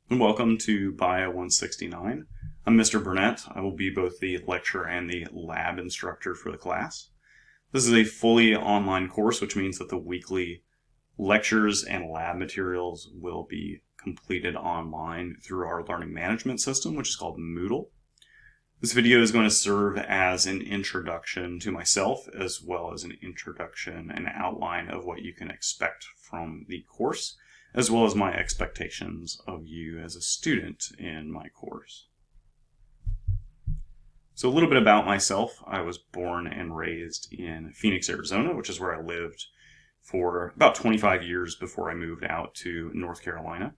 And welcome to Bio 169. I'm Mr. Burnett. I will be both the lecturer and the lab instructor for the class. This is a fully online course, which means that the weekly lectures and lab materials will be completed online through our learning management system, which is called Moodle. This video is going to serve as an introduction to myself, as well as an introduction and outline of what you can expect from the course, as well as my expectations of you as a student in my course. So a little bit about myself. I was born and raised in Phoenix, Arizona, which is where I lived for about 25 years before I moved out to North Carolina.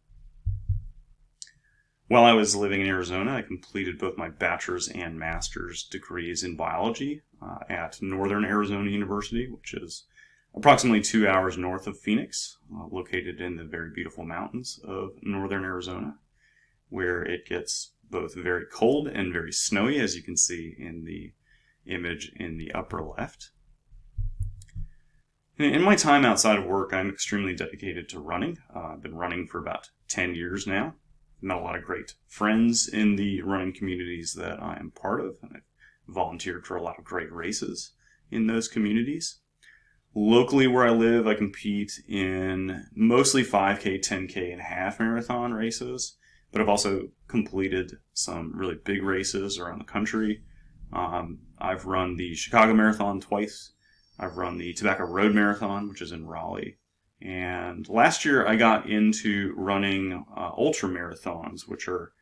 While I was living in Arizona, I completed both my bachelor's and master's degrees in biology at Northern Arizona University, which is approximately 2 hours north of Phoenix, located in the very beautiful mountains of Northern Arizona, where it gets both very cold and very snowy, as you can see in the image in the upper left. In my time outside of work, I'm extremely dedicated to running. I've been running for about 10 years now. Met a lot of great friends in the running communities that I am part of, and I've volunteered for a lot of great races in those communities. Locally where I live, I compete in mostly 5K, 10K, and half marathon races, but I've also completed some really big races around the country. I've run the Chicago Marathon twice. I've run the Tobacco Road Marathon, which is in Raleigh. And last year I got into running ultra marathons, which are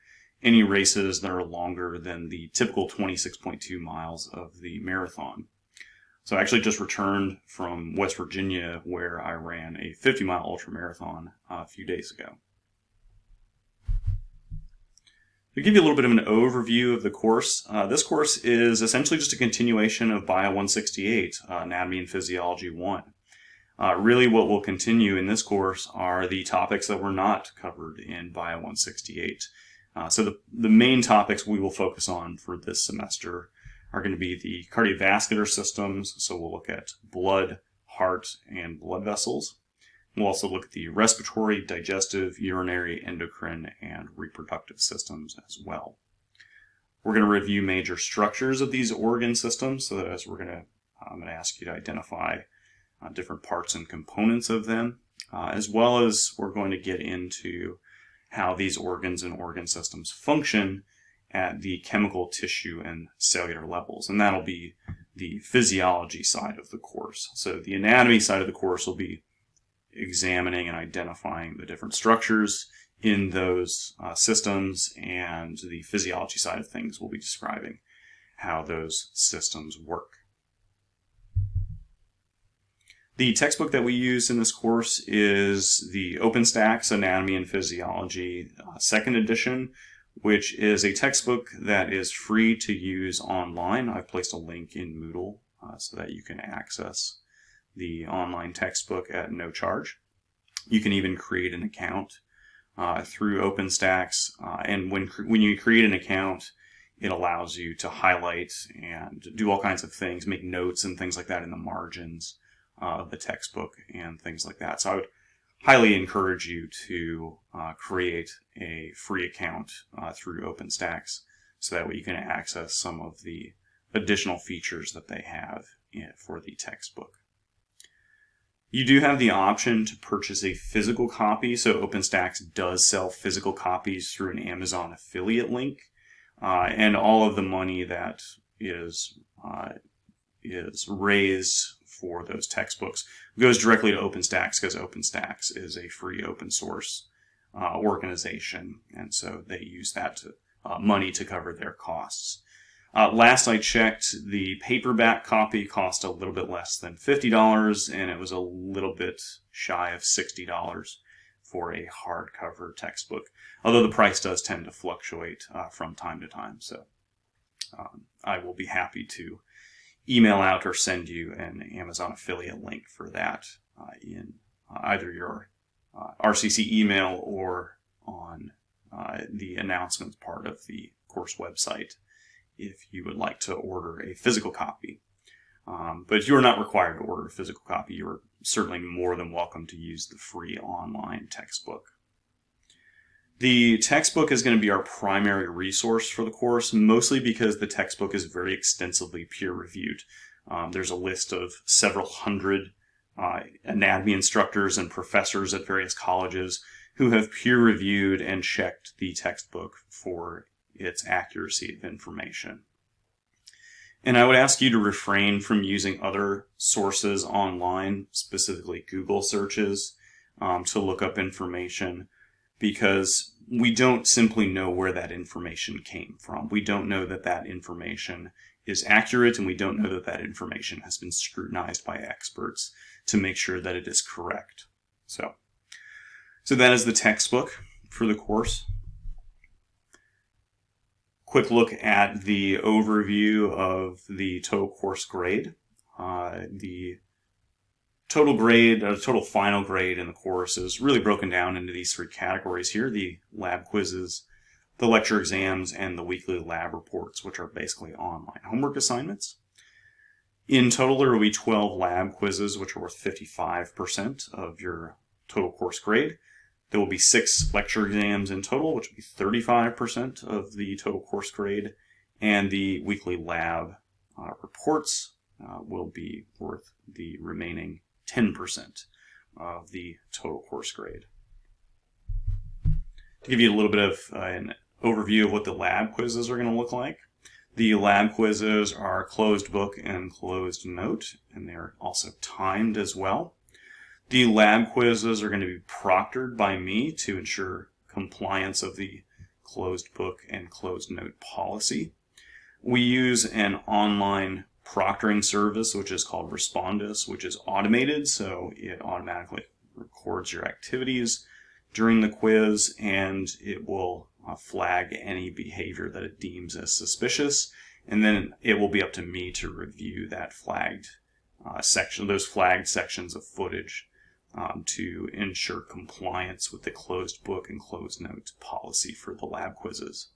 any races that are longer than the typical 26.2 miles of the marathon. So I actually just returned from West Virginia, where I ran a 50-mile ultra marathon a few days ago. To give you a little bit of an overview of the course, this course is essentially just a continuation of Bio 168, Anatomy and Physiology 1. Really what will continue in this course are the topics that were not covered in Bio 168. So the main topics we will focus on for this semester are going to be the cardiovascular systems. So we'll look at blood, heart, and blood vessels. We'll also look at the respiratory, digestive, urinary, endocrine, and reproductive systems as well. We're going to review major structures of these organ systems. So as I'm going to ask you to identify different parts and components of them, as well as we're going to get into how these organs and organ systems function at the chemical, tissue, and cellular levels. And that'll be the physiology side of the course. So the anatomy side of the course will be examining and identifying the different structures in those systems, and the physiology side of things will be describing how those systems work. The textbook that we use in this course is the OpenStax Anatomy and Physiology second edition, which is a textbook that is free to use online. I've placed a link in Moodle so that you can access the online textbook at no charge. You can even create an account through OpenStax, and when you create an account, it allows you to highlight and do all kinds of things, make notes and things like that in the margins of the textbook and things like that. So I would highly encourage you to create a free account through OpenStax, so that way you can access some of the additional features that they have for the textbook. You do have the option to purchase a physical copy, so OpenStax does sell physical copies through an Amazon affiliate link, and all of the money that is raised for those textbooks goes directly to OpenStax, because OpenStax is a free open source organization, and so they use that money to cover their costs. Last I checked, the paperback copy cost a little bit less than $50, and it was a little bit shy of $60 for a hardcover textbook, although the price does tend to fluctuate from time to time. So I will be happy to email out or send you an Amazon affiliate link for that in either your RCC email or on the announcements part of the course website, if you would like to order a physical copy. But you are not required to order a physical copy. You are certainly more than welcome to use the free online textbook. The textbook is going to be our primary resource for the course, mostly because the textbook is very extensively peer-reviewed. There's a list of several hundred anatomy instructors and professors at various colleges who have peer-reviewed and checked the textbook for its accuracy of information. And I would ask you to refrain from using other sources online, specifically Google searches, to look up information, because we don't simply know where that information came from. We don't know that that information is accurate, and we don't know that that information has been scrutinized by experts to make sure that it is correct. So that is the textbook for the course. Quick look at the overview of the total course grade. The total final grade in the course is really broken down into these three categories here: the lab quizzes, the lecture exams, and the weekly lab reports, which are basically online homework assignments. In total, there will be 12 lab quizzes, which are worth 55% of your total course grade. There will be 6 lecture exams in total, which will be 35% of the total course grade, and the weekly lab reports will be worth the remaining 10% of the total course grade. To give you a little bit of an overview of what the lab quizzes are going to look like, the lab quizzes are closed book and closed note, and they're also timed as well. The lab quizzes are going to be proctored by me to ensure compliance of the closed book and closed note policy. We use an online proctoring service, which is called Respondus, which is automated, so it automatically records your activities during the quiz, and it will flag any behavior that it deems as suspicious, and then it will be up to me to review that flagged section, those flagged sections of footage, to ensure compliance with the closed book and closed note policy for the lab quizzes.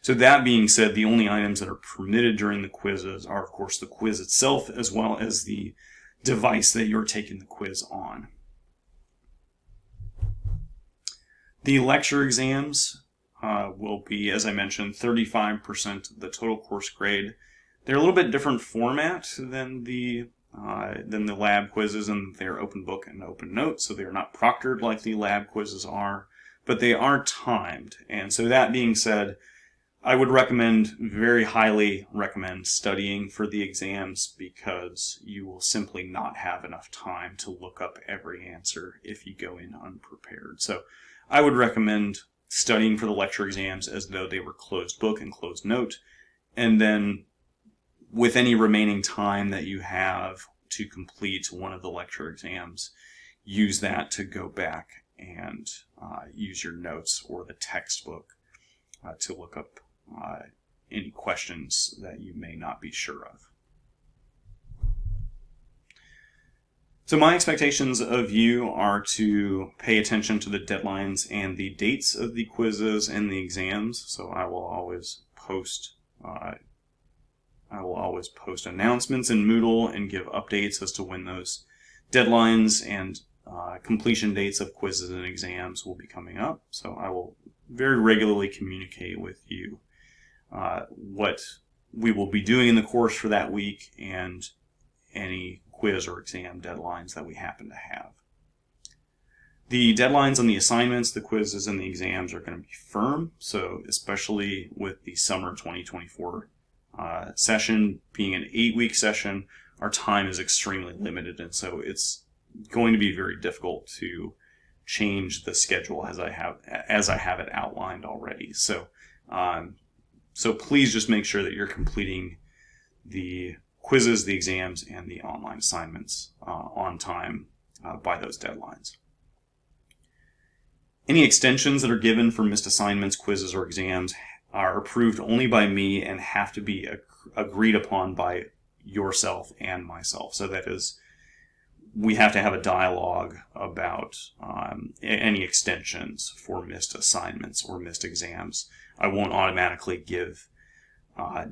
So that being said, the only items that are permitted during the quizzes are, of course, the quiz itself, as well as the device that you're taking the quiz on. The lecture exams will be, as I mentioned, 35% of the total course grade. They're a little bit different format than the lab quizzes, and they're open book and open note, so they're not proctored like the lab quizzes are, but they are timed. And so that being said, I would very highly recommend studying for the exams, because you will simply not have enough time to look up every answer if you go in unprepared. So I would recommend studying for the lecture exams as though they were closed book and closed note, and then with any remaining time that you have to complete one of the lecture exams, use that to go back and use your notes or the textbook to look up any questions that you may not be sure of. So my expectations of you are to pay attention to the deadlines and the dates of the quizzes and the exams. So I will always post announcements in Moodle and give updates as to when those deadlines and completion dates of quizzes and exams will be coming up. So I will very regularly communicate with you what we will be doing in the course for that week and any quiz or exam deadlines that we happen to have. The deadlines on the assignments, the quizzes, and the exams are going to be firm, so especially with the summer 2024 session being an 8-week session, our time is extremely limited, and so it's going to be very difficult to change the schedule as I have it outlined already. So please just make sure that you're completing the quizzes, the exams, and the online assignments on time by those deadlines. Any extensions that are given for missed assignments, quizzes, or exams are approved only by me and have to be agreed upon by yourself and myself. So that is, we have to have a dialogue about any extensions for missed assignments or missed exams. I won't automatically give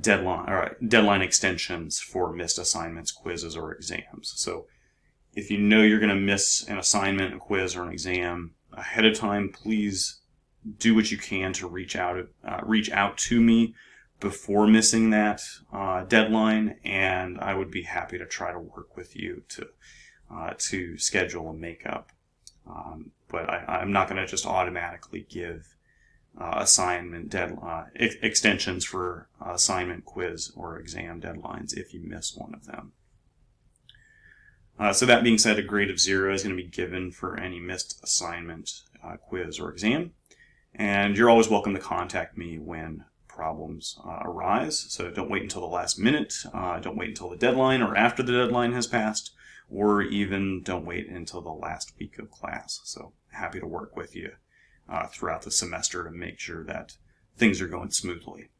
deadline extensions for missed assignments, quizzes, or exams. So if you know you're going to miss an assignment, a quiz, or an exam ahead of time, please do what you can to reach out to me before missing that deadline, and I would be happy to try to work with you to schedule a makeup. But I'm not going to just automatically give assignment extensions for assignment, quiz, or exam deadlines if you miss one of them. So that being said, a grade of 0 is going to be given for any missed assignment, quiz, or exam. And you're always welcome to contact me when problems arise. So don't wait until the last minute, don't wait until the deadline or after the deadline has passed, or even don't wait until the last week of class. So happy to work with you throughout the semester to make sure that things are going smoothly.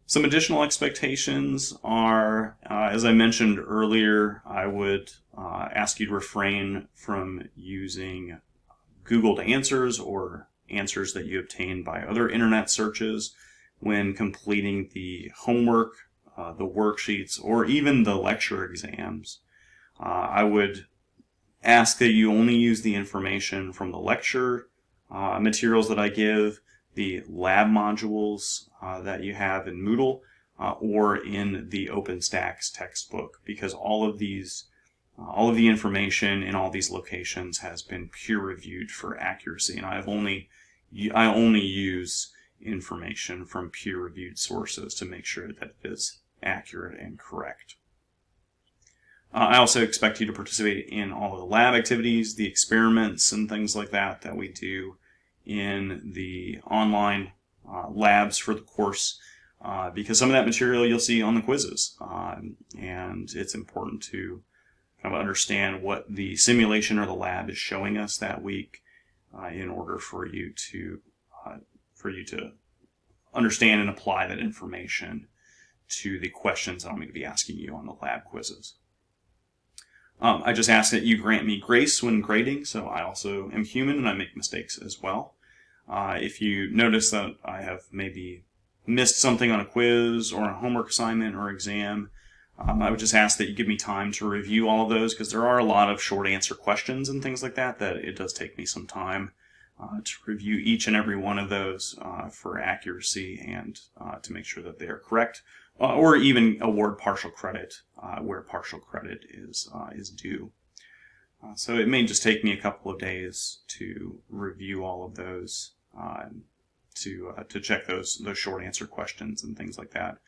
Some additional expectations are, as I mentioned earlier, I would ask you to refrain from using Googled answers or answers that you obtain by other internet searches when completing the homework, the worksheets, or even the lecture exams. I would ask that you only use the information from the lecture materials that I give, the lab modules that you have in Moodle, or in the OpenStax textbook, because all of the information in all these locations has been peer-reviewed for accuracy, and I only use information from peer-reviewed sources to make sure that it is accurate and correct. I also expect you to participate in all of the lab activities, the experiments, and things like that we do in the online labs for the course, because some of that material you'll see on the quizzes, and it's important to kind of understand what the simulation or the lab is showing us that week in order for you to understand and apply that information to the questions that I'm going to be asking you on the lab quizzes. I just ask that you grant me grace when grading, so I also am human and I make mistakes as well. If you notice that I have maybe missed something on a quiz or a homework assignment or exam, I would just ask that you give me time to review all of those, because there are a lot of short answer questions and things like that it does take me some time to review each and every one of those for accuracy and to make sure that they are correct, or even award partial credit where partial credit is due. So it may just take me a couple of days to review all of those, to check those short answer questions and things like that.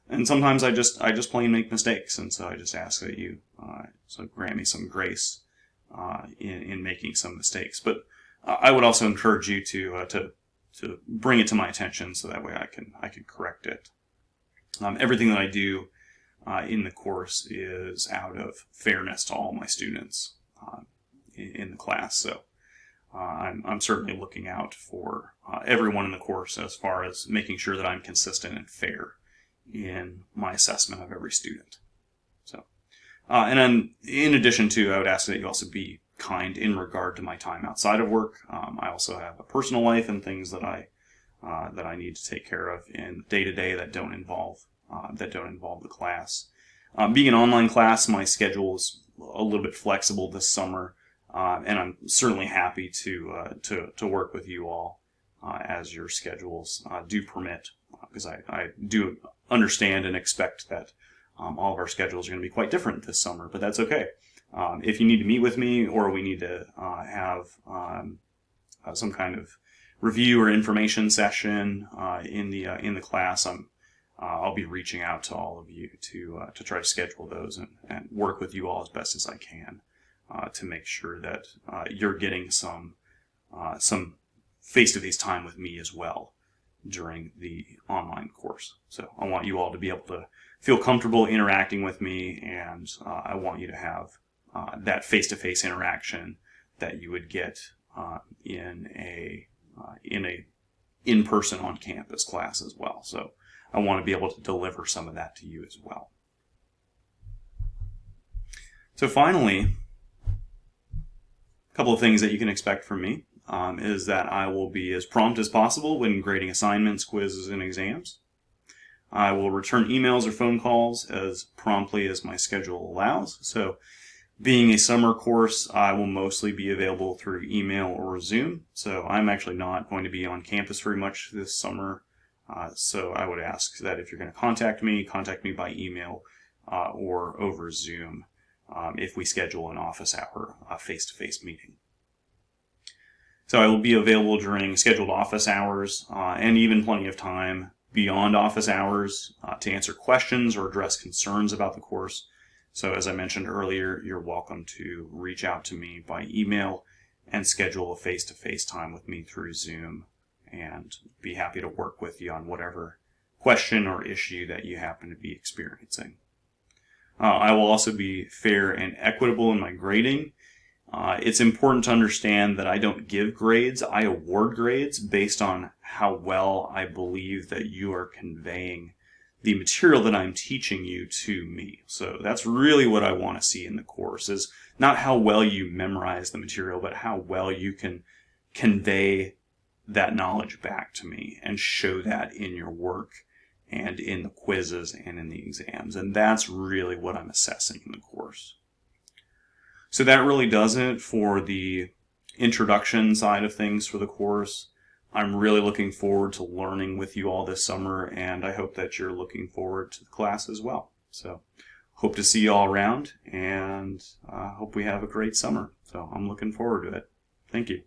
And sometimes I just plain make mistakes, and so I just ask that you so grant me some grace in making some mistakes. But I would also encourage you to bring it to my attention, so that way I can correct it. Everything that I do in the course is out of fairness to all my students in the class. So I'm certainly looking out for everyone in the course as far as making sure that I'm consistent and fair in my assessment of every student. So, and then in addition to, I would ask that you also be kind in regard to my time outside of work. I also have a personal life and things that I need to take care of in day-to-day that don't involve the class. Being an online class, my schedule is a little bit flexible this summer, and I'm certainly happy to work with you all as your schedules do permit, because I do understand and expect that all of our schedules are going to be quite different this summer, but that's okay. If you need to meet with me, or we need to have some kind of review or information session in the class, I'll be reaching out to all of you to try to schedule those and work with you all as best as I can to make sure that you're getting some face-to-face time with me as well during the online course. So I want you all to be able to feel comfortable interacting with me, and I want you to have that face-to-face interaction that you would get in a in-person on-campus class as well. So I want to be able to deliver some of that to you as well. So finally, a couple of things that you can expect from me is that I will be as prompt as possible when grading assignments, quizzes, and exams. I will return emails or phone calls as promptly as my schedule allows. So Being a summer course, I will mostly be available through email or Zoom. So I'm actually not going to be on campus very much this summer. So I would ask that if you're going to contact me by email or over Zoom if we schedule an office hour face-to-face meeting. So I will be available during scheduled office hours and even plenty of time beyond office hours to answer questions or address concerns about the course. So as I mentioned earlier, you're welcome to reach out to me by email and schedule a face-to-face time with me through Zoom, and be happy to work with you on whatever question or issue that you happen to be experiencing. I will also be fair and equitable in my grading. It's important to understand that I don't give grades, I award grades based on how well I believe that you are conveying the material that I'm teaching you to me. So that's really what I want to see in the course, is not how well you memorize the material, but how well you can convey that knowledge back to me and show that in your work and in the quizzes and in the exams. And that's really what I'm assessing in the course. So that really does it for the introduction side of things for the course. I'm really looking forward to learning with you all this summer, and I hope that you're looking forward to the class as well. So hope to see you all around, and hope we have a great summer. So I'm looking forward to it. Thank you.